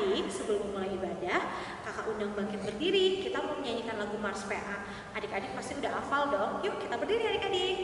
Adik-adik, sebelum memulai ibadah, kakak undang bangkit berdiri. Kita mau menyanyikan lagu Mars PA. Adik-adik pasti udah hafal dong. Yuk kita berdiri adik-adik.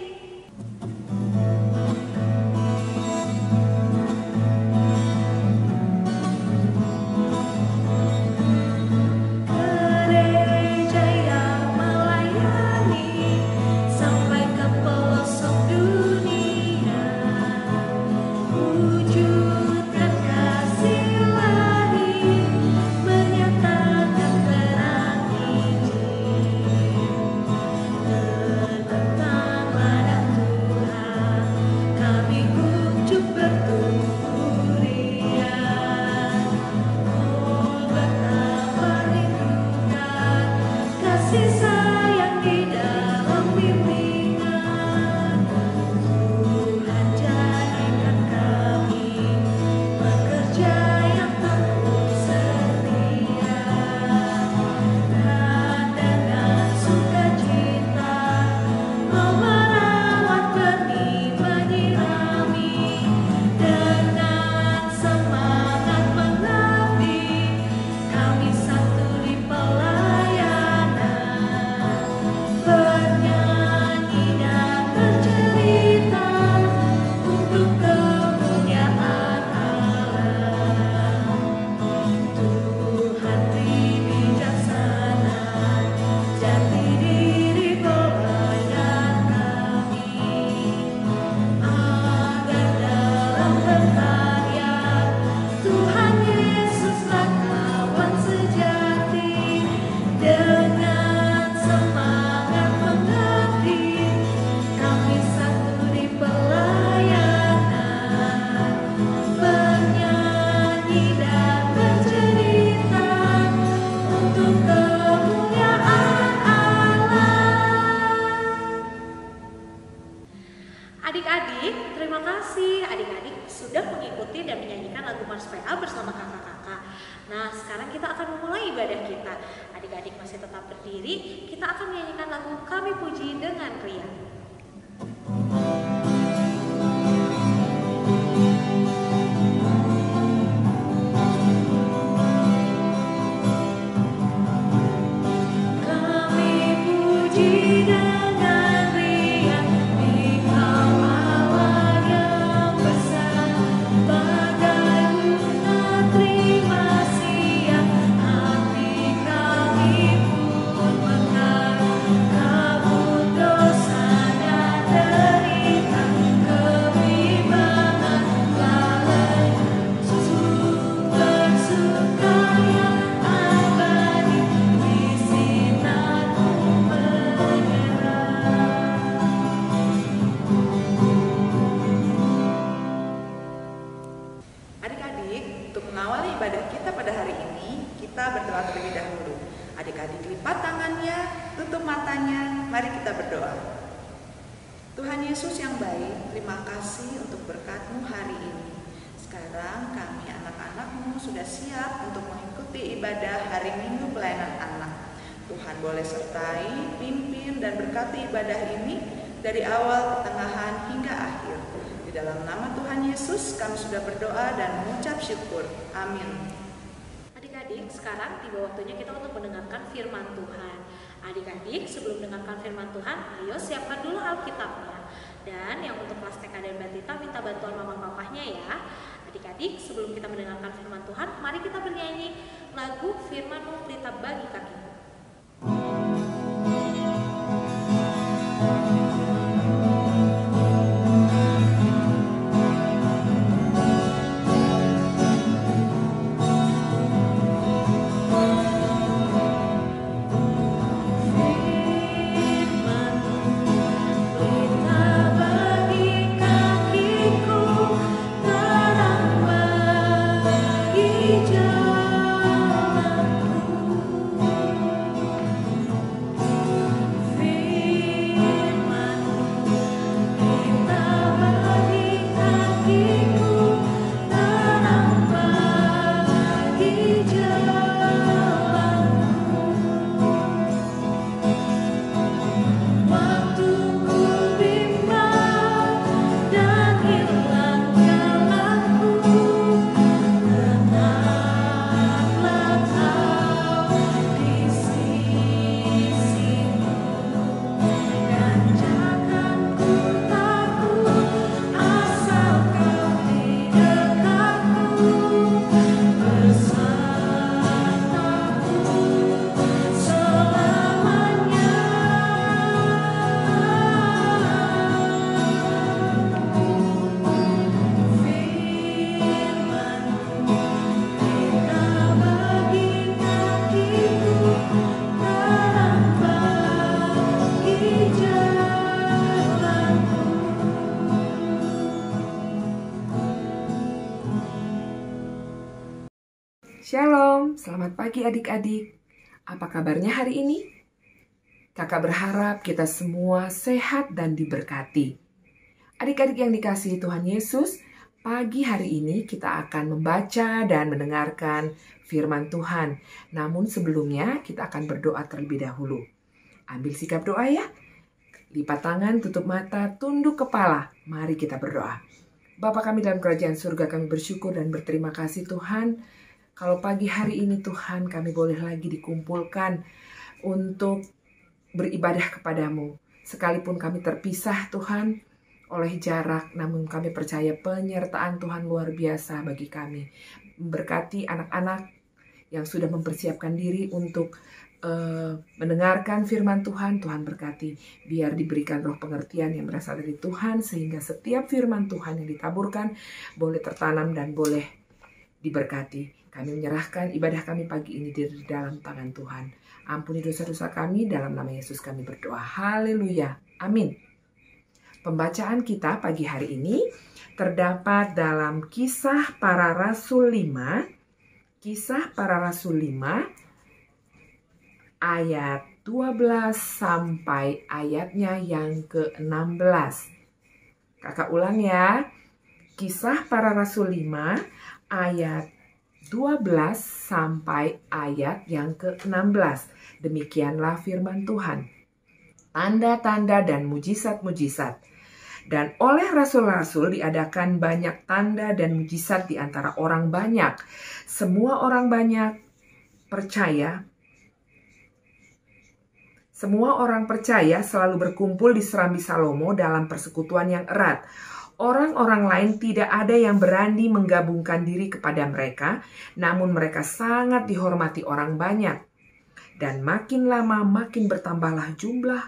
Adik-adik, terima kasih. Adik-adik sudah mengikuti dan menyanyikan lagu Mars PA bersama kakak-kakak. Nah, sekarang kita akan memulai ibadah kita. Adik-adik masih tetap berdiri. Kita akan menyanyikan lagu Kami Puji dengan riang. Adik-adik lipat tangannya, tutup matanya, mari kita berdoa. Tuhan Yesus yang baik, terima kasih untuk berkat-Mu hari ini. Sekarang kami anak-anak-Mu sudah siap untuk mengikuti ibadah hari Minggu Pelayanan Anak. Tuhan boleh sertai, pimpin, dan berkati ibadah ini dari awal, pertengahan, hingga akhir. Di dalam nama Tuhan Yesus kami sudah berdoa dan mengucap syukur. Amin. Adik-adik, sekarang tiba waktunya kita untuk mendengarkan firman Tuhan. Adik-adik, sebelum mendengarkan firman Tuhan, ayo siapkan dulu Alkitabnya. Dan yang untuk kelas TK dan Batita minta bantuan mama papahnya ya. Adik-adik, sebelum kita mendengarkan firman Tuhan, mari kita bernyanyi lagu Firman-Mu Pelita Bagi Kakiku. Jalanku Shalom, selamat pagi adik-adik. Apa kabarnya hari ini? Kakak berharap kita semua sehat dan diberkati. Adik-adik yang dikasihi Tuhan Yesus, pagi hari ini kita akan membaca dan mendengarkan firman Tuhan. Namun sebelumnya kita akan berdoa terlebih dahulu. Ambil sikap doa ya. Lipat tangan, tutup mata, tunduk kepala. Mari kita berdoa. Bapa kami dalam kerajaan surga, kami bersyukur dan berterima kasih Tuhan. Kalau pagi hari ini Tuhan kami boleh lagi dikumpulkan untuk beribadah kepadamu. Sekalipun kami terpisah Tuhan oleh jarak, namun kami percaya penyertaan Tuhan luar biasa bagi kami. Berkati anak-anak yang sudah mempersiapkan diri untuk mendengarkan firman Tuhan, Tuhan berkati. Biar diberikan roh pengertian yang berasal dari Tuhan, sehingga setiap firman Tuhan yang ditaburkan boleh tertanam dan boleh diberkati. Kami menyerahkan ibadah kami pagi ini di dalam tangan Tuhan. Ampuni dosa-dosa kami, dalam nama Yesus kami berdoa. Haleluya. Amin. Pembacaan kita pagi hari ini terdapat dalam Kisah Para Rasul 5. Kisah Para Rasul 5 ayat 12 sampai ayatnya yang ke-16. Kakak ulang ya. Kisah Para Rasul 5 ayat 12 sampai ayat yang ke-16. Demikianlah firman Tuhan. Tanda-tanda dan mujizat-mujizat. Dan oleh rasul-rasul diadakan banyak tanda dan mujizat di antara orang banyak. Semua orang percaya selalu berkumpul di Serambi Salomo dalam persekutuan yang erat. Orang-orang lain tidak ada yang berani menggabungkan diri kepada mereka, namun mereka sangat dihormati orang banyak. Dan makin lama makin bertambahlah jumlah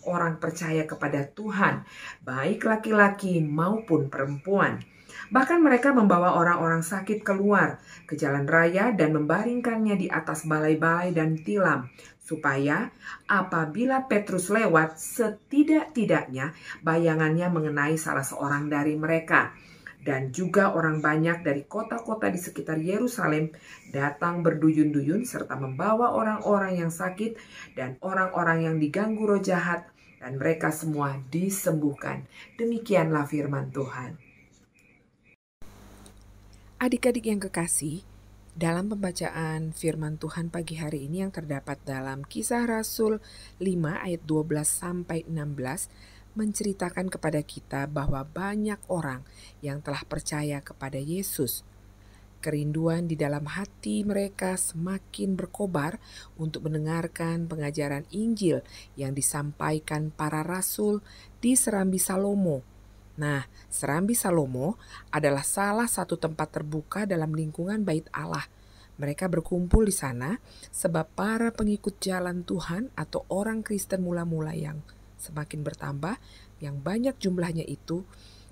orang percaya kepada Tuhan, baik laki-laki maupun perempuan. Bahkan mereka membawa orang-orang sakit keluar ke jalan raya dan membaringkannya di atas balai-balai dan tilam, supaya apabila Petrus lewat, setidak-tidaknya bayangannya mengenai salah seorang dari mereka. Dan juga orang banyak dari kota-kota di sekitar Yerusalem datang berduyun-duyun serta membawa orang-orang yang sakit dan orang-orang yang diganggu roh jahat, dan mereka semua disembuhkan. Demikianlah firman Tuhan. Adik-adik yang kekasih, dalam pembacaan firman Tuhan pagi hari ini yang terdapat dalam Kisah Rasul 5 ayat 12 sampai 16 menceritakan kepada kita bahwa banyak orang yang telah percaya kepada Yesus. Kerinduan di dalam hati mereka semakin berkobar untuk mendengarkan pengajaran Injil yang disampaikan para rasul di Serambi Salomo. Nah, Serambi Salomo adalah salah satu tempat terbuka dalam lingkungan Bait Allah. Mereka berkumpul di sana sebab para pengikut jalan Tuhan atau orang Kristen mula-mula yang semakin bertambah, yang banyak jumlahnya itu,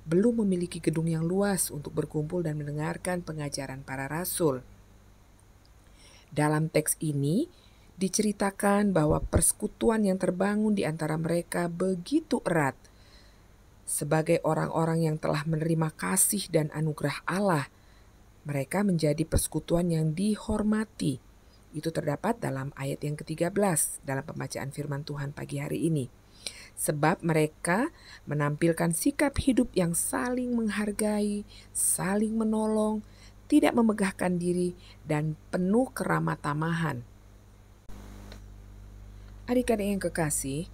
belum memiliki gedung yang luas untuk berkumpul dan mendengarkan pengajaran para rasul. Dalam teks ini diceritakan bahwa persekutuan yang terbangun di antara mereka begitu erat. Sebagai orang-orang yang telah menerima kasih dan anugerah Allah, mereka menjadi persekutuan yang dihormati. Itu terdapat dalam ayat yang ke-13 dalam pembacaan firman Tuhan pagi hari ini. Sebab mereka menampilkan sikap hidup yang saling menghargai, saling menolong, tidak memegahkan diri, dan penuh keramah tamahan. Adik-adik yang kekasih,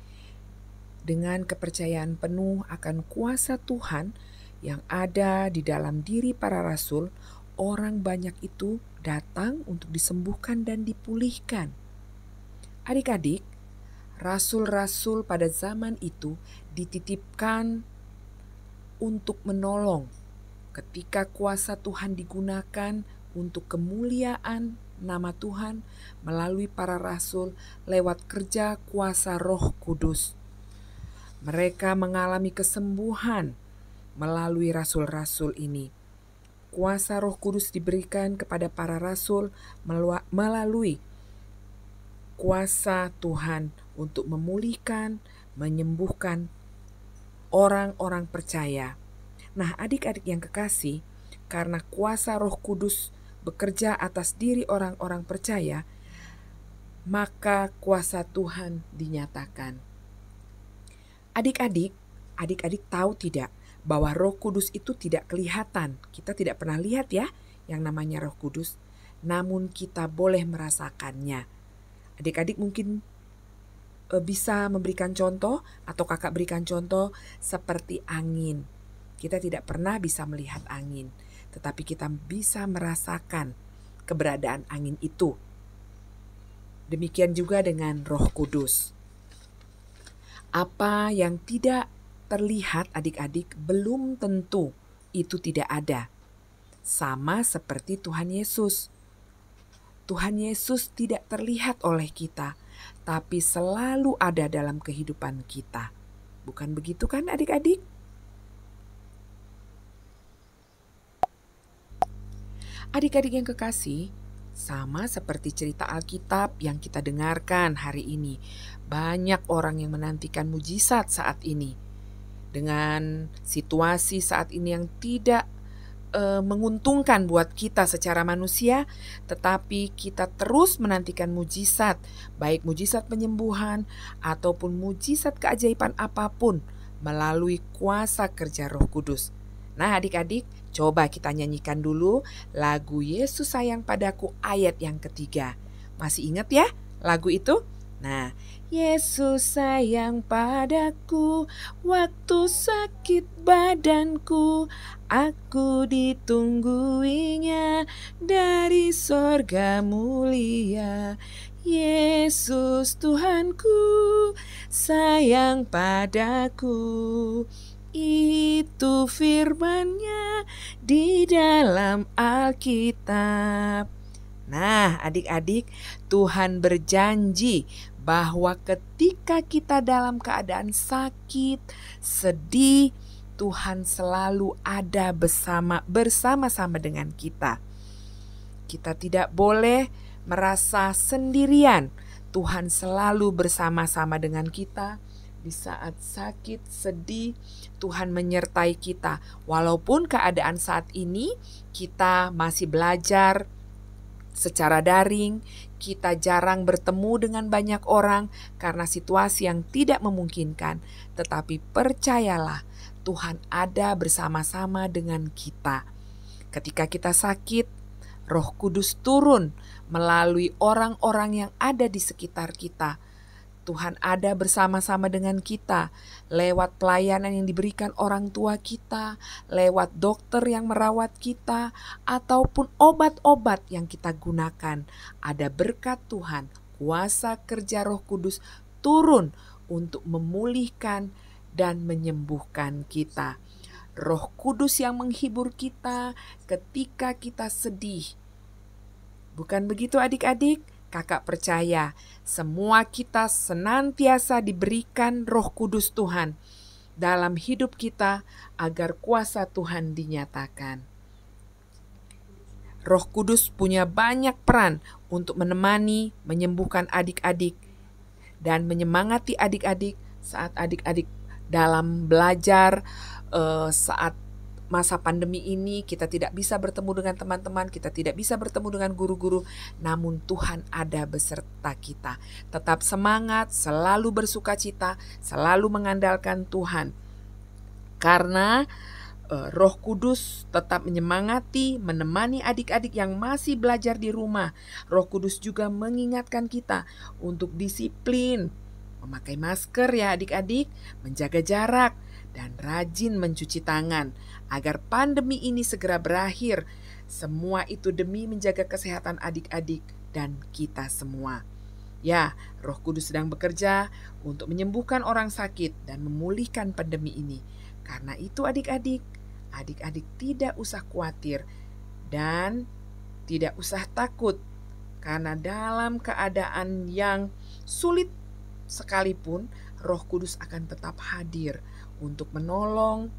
dengan kepercayaan penuh akan kuasa Tuhan yang ada di dalam diri para rasul, orang banyak itu datang untuk disembuhkan dan dipulihkan. Adik-adik, rasul-rasul pada zaman itu dititipkan untuk menolong ketika kuasa Tuhan digunakan untuk kemuliaan nama Tuhan melalui para rasul lewat kerja kuasa Roh Kudus. Mereka mengalami kesembuhan melalui rasul-rasul ini. Kuasa Roh Kudus diberikan kepada para rasul melalui kuasa Tuhan untuk memulihkan, menyembuhkan orang-orang percaya. Nah, adik-adik yang kekasih, karena kuasa Roh Kudus bekerja atas diri orang-orang percaya, maka kuasa Tuhan dinyatakan. Adik-adik tahu tidak bahwa Roh Kudus itu tidak kelihatan. Kita tidak pernah lihat ya yang namanya Roh Kudus, namun kita boleh merasakannya. Adik-adik mungkin bisa memberikan contoh atau kakak berikan contoh seperti angin. Kita tidak pernah bisa melihat angin, tetapi kita bisa merasakan keberadaan angin itu. Demikian juga dengan Roh Kudus. Apa yang tidak terlihat adik-adik belum tentu itu tidak ada. Sama seperti Tuhan Yesus. Tuhan Yesus tidak terlihat oleh kita, tapi selalu ada dalam kehidupan kita. Bukan begitu kan adik-adik? Adik-adik yang kekasih, sama seperti cerita Alkitab yang kita dengarkan hari ini. Banyak orang yang menantikan mujizat saat ini. Dengan situasi saat ini yang tidak menguntungkan buat kita secara manusia, tetapi kita terus menantikan mujizat, baik mujizat penyembuhan ataupun mujizat keajaiban apapun melalui kuasa kerja Roh Kudus. Nah adik-adik, coba kita nyanyikan dulu lagu Yesus Sayang Padaku ayat yang ketiga. Masih ingat ya lagu itu? Nah, Yesus sayang padaku, waktu sakit badanku, aku ditungguinya dari sorga mulia. Yesus Tuhanku, sayang padaku. Itu firman-Nya di dalam Alkitab. Nah, adik-adik, Tuhan berjanji bahwa ketika kita dalam keadaan sakit, sedih, Tuhan selalu ada bersama-sama dengan kita. Kita tidak boleh merasa sendirian. Tuhan selalu bersama-sama dengan kita. Di saat sakit, sedih, Tuhan menyertai kita. Walaupun keadaan saat ini kita masih belajar secara daring, kita jarang bertemu dengan banyak orang karena situasi yang tidak memungkinkan. Tetapi percayalah, Tuhan ada bersama-sama dengan kita. Ketika kita sakit, Roh Kudus turun melalui orang-orang yang ada di sekitar kita. Tuhan ada bersama-sama dengan kita lewat pelayanan yang diberikan orang tua kita, lewat dokter yang merawat kita, ataupun obat-obat yang kita gunakan. Ada berkat Tuhan, kuasa kerja Roh Kudus turun untuk memulihkan dan menyembuhkan kita. Roh Kudus yang menghibur kita ketika kita sedih. Bukan begitu adik-adik? Kakak percaya semua kita senantiasa diberikan Roh Kudus Tuhan dalam hidup kita agar kuasa Tuhan dinyatakan. Roh Kudus punya banyak peran untuk menemani, menyembuhkan adik-adik dan menyemangati adik-adik saat adik-adik dalam belajar saat masa pandemi ini. Kita tidak bisa bertemu dengan teman-teman, kita tidak bisa bertemu dengan guru-guru, namun Tuhan ada beserta kita. Tetap semangat, selalu bersukacita, selalu mengandalkan Tuhan. Karena Roh Kudus tetap menyemangati, menemani adik-adik yang masih belajar di rumah. Roh Kudus juga mengingatkan kita untuk disiplin, memakai masker ya adik-adik, menjaga jarak, dan rajin mencuci tangan agar pandemi ini segera berakhir. Semua itu demi menjaga kesehatan adik-adik dan kita semua. Ya, Roh Kudus sedang bekerja untuk menyembuhkan orang sakit dan memulihkan pandemi ini. Karena itu adik-adik tidak usah khawatir dan tidak usah takut. Karena dalam keadaan yang sulit sekalipun, Roh Kudus akan tetap hadir untuk menolong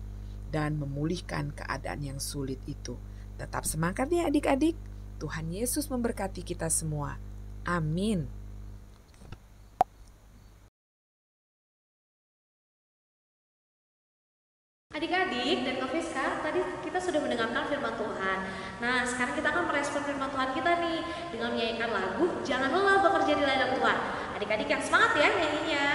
dan memulihkan keadaan yang sulit itu. Tetap semangat ya adik-adik. Tuhan Yesus memberkati kita semua. Amin. Adik-adik dan Kak Fiska, tadi kita sudah mendengarkan firman Tuhan. Nah, sekarang kita akan merespon firman menyanyikan lagu Jangan Lelah Bekerja di Ladang Tuhan. Adik-adik yang semangat ya nyanyinya.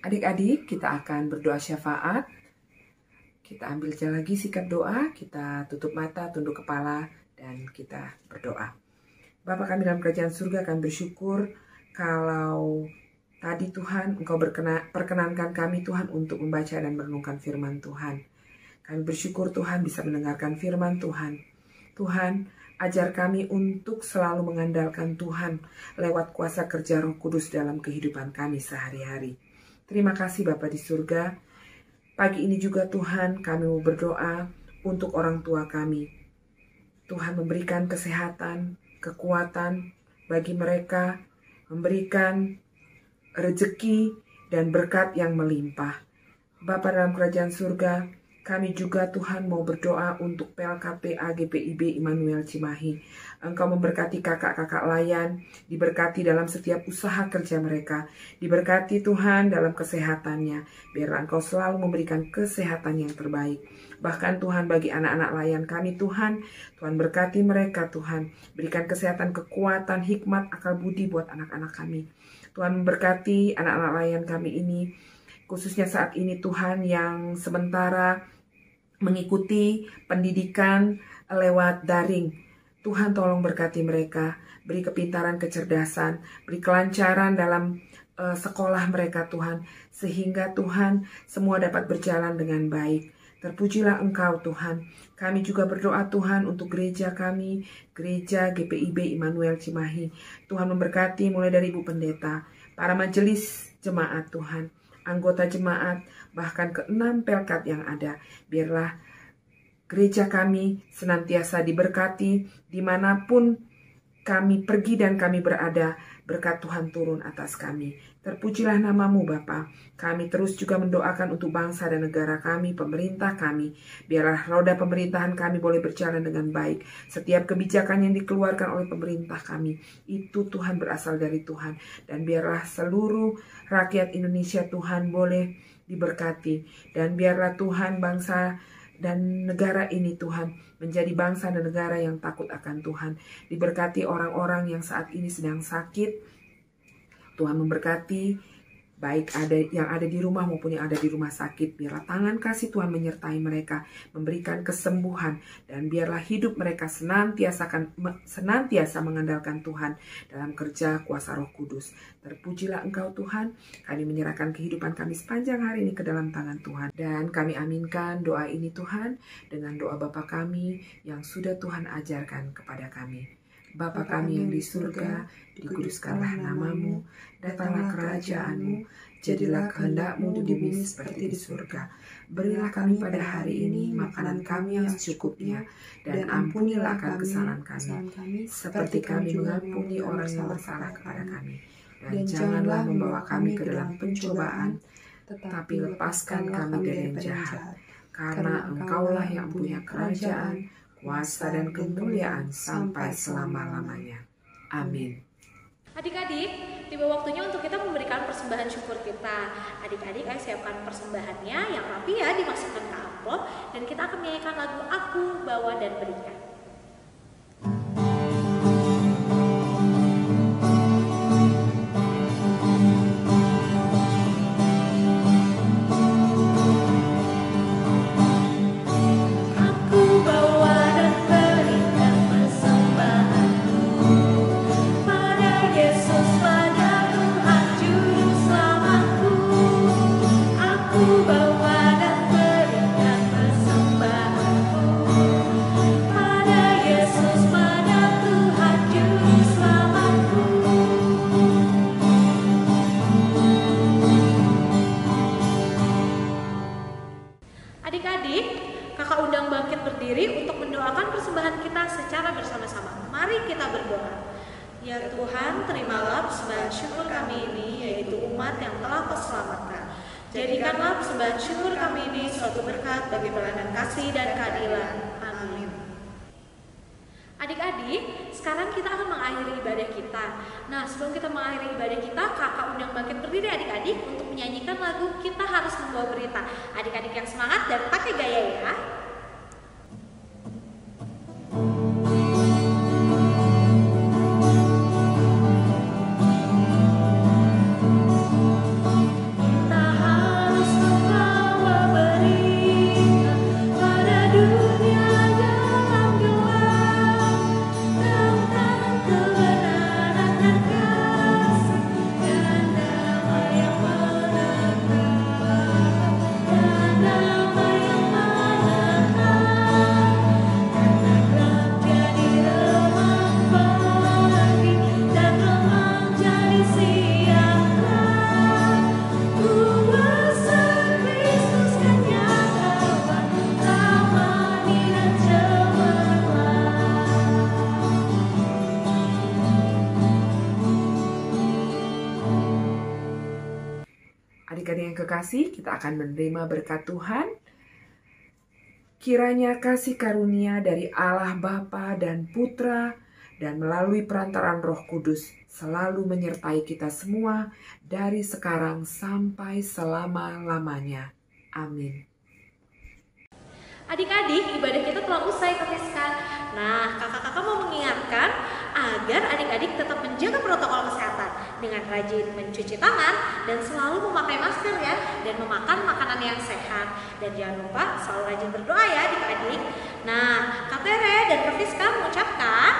Adik-adik, kita akan berdoa syafaat. Kita ambil lagi sikap doa, kita tutup mata, tunduk kepala, dan kita berdoa. Bapa kami dalam kerajaan surga, kami bersyukur kalau tadi Tuhan Engkau perkenankan kami Tuhan untuk membaca dan merenungkan firman Tuhan. Kami bersyukur Tuhan bisa mendengarkan firman Tuhan. Tuhan, ajar kami untuk selalu mengandalkan Tuhan lewat kuasa kerja Roh Kudus dalam kehidupan kami sehari-hari. Terima kasih Bapa di surga. Pagi ini juga Tuhan kami mau berdoa untuk orang tua kami. Tuhan memberikan kesehatan, kekuatan bagi mereka, memberikan rezeki dan berkat yang melimpah. Bapa dalam kerajaan surga, kami juga Tuhan mau berdoa untuk PLKP AGPIB Immanuel Cimahi. Engkau memberkati kakak-kakak layan, diberkati dalam setiap usaha kerja mereka, diberkati Tuhan dalam kesehatannya, biarlah Engkau selalu memberikan kesehatan yang terbaik. Bahkan Tuhan bagi anak-anak layan kami Tuhan berkati mereka Tuhan, berikan kesehatan, kekuatan, hikmat, akal budi buat anak-anak kami. Tuhan memberkati anak-anak layan kami ini, khususnya saat ini Tuhan yang sementara mengikuti pendidikan lewat daring. Tuhan tolong berkati mereka, beri kepintaran, kecerdasan, beri kelancaran dalam sekolah mereka Tuhan, sehingga Tuhan semua dapat berjalan dengan baik. Terpujilah Engkau Tuhan. Kami juga berdoa Tuhan untuk gereja kami, gereja GPIB Immanuel Cimahi. Tuhan memberkati mulai dari Ibu Pendeta, para majelis jemaat Tuhan, anggota jemaat, bahkan ke-6 pelkat yang ada. Biarlah gereja kami senantiasa diberkati dimanapun kami pergi dan kami berada, berkat Tuhan turun atas kami. Terpujilah namamu Bapa. Kami terus juga mendoakan untuk bangsa dan negara kami, pemerintah kami. Biarlah roda pemerintahan kami boleh berjalan dengan baik. Setiap kebijakan yang dikeluarkan oleh pemerintah kami, itu Tuhan berasal dari Tuhan. Dan biarlah seluruh rakyat Indonesia Tuhan boleh diberkati. Dan biarlah Tuhan bangsa dan negara ini Tuhan menjadi bangsa dan negara yang takut akan Tuhan. Diberkati orang-orang yang saat ini sedang sakit. Tuhan memberkati baik yang ada di rumah maupun yang ada di rumah sakit. Biarlah tangan kasih Tuhan menyertai mereka, memberikan kesembuhan, dan biarlah hidup mereka senantiasa mengandalkan Tuhan dalam kerja kuasa Roh Kudus. Terpujilah Engkau Tuhan. Kami menyerahkan kehidupan kami sepanjang hari ini ke dalam tangan Tuhan, dan kami aminkan doa ini Tuhan dengan doa Bapa kami yang sudah Tuhan ajarkan kepada kami. Bapa kami yang di surga, dikuduskanlah namamu, datanglah kerajaanmu, jadilah kehendak-mu di bumi seperti di surga. Berilah kami pada hari ini makanan kami yang secukupnya, dan ampunilah akan kesalahan kami, seperti kami mengampuni orang yang bersalah kepada kami. Dan janganlah membawa kami ke dalam pencobaan, tetapi lepaskan kami dari yang jahat. Karena Engkaulah yang punya kerajaan, kuasa dan kemuliaan sampai selama-lamanya. Amin. Adik-adik, tiba waktunya untuk kita memberikan persembahan syukur kita. Adik-adik, ayo siapkan persembahannya yang rapi ya, dimasukkan ke amplop, dan kita akan menyanyikan lagu Aku Bawa dan Berikan. Adik-adik, kakak undang bangkit berdiri untuk mendoakan persembahan kita secara bersama-sama. Mari kita berdoa. Ya Tuhan, terimalah persembahan syukur kami ini, yaitu umat yang telah Kau selamatkan. Jadikanlah persembahan syukur kami ini suatu berkat bagi pelayanan kasih dan keadilan. Amin. Adik-adik, sekarang kita akan mengakhiri ibadah kita. Nah, sebelum kita mengakhiri ibadah kita, kakak undang bangkit berdiri adik-adik untuk menyanyikan lagu Kita Harus Membawa Berita. Adik-adik yang semangat dan pakai gaya ya. Adik-adik yang kekasih, kita akan menerima berkat Tuhan. Kiranya kasih karunia dari Allah Bapa dan Putra dan melalui perantaraan Roh Kudus selalu menyertai kita semua dari sekarang sampai selama-lamanya. Amin. Adik-adik, ibadah kita telah usai tapi sekarang. Nah, kakak-kakak mau mengingatkan agar adik-adik tetap menjaga protokol kesehatan dengan rajin mencuci tangan dan selalu memakai masker ya, dan memakan makanan yang sehat. Dan jangan lupa selalu rajin berdoa ya adik-adik. Nah, Kak Tere dan Kak Fiska mengucapkan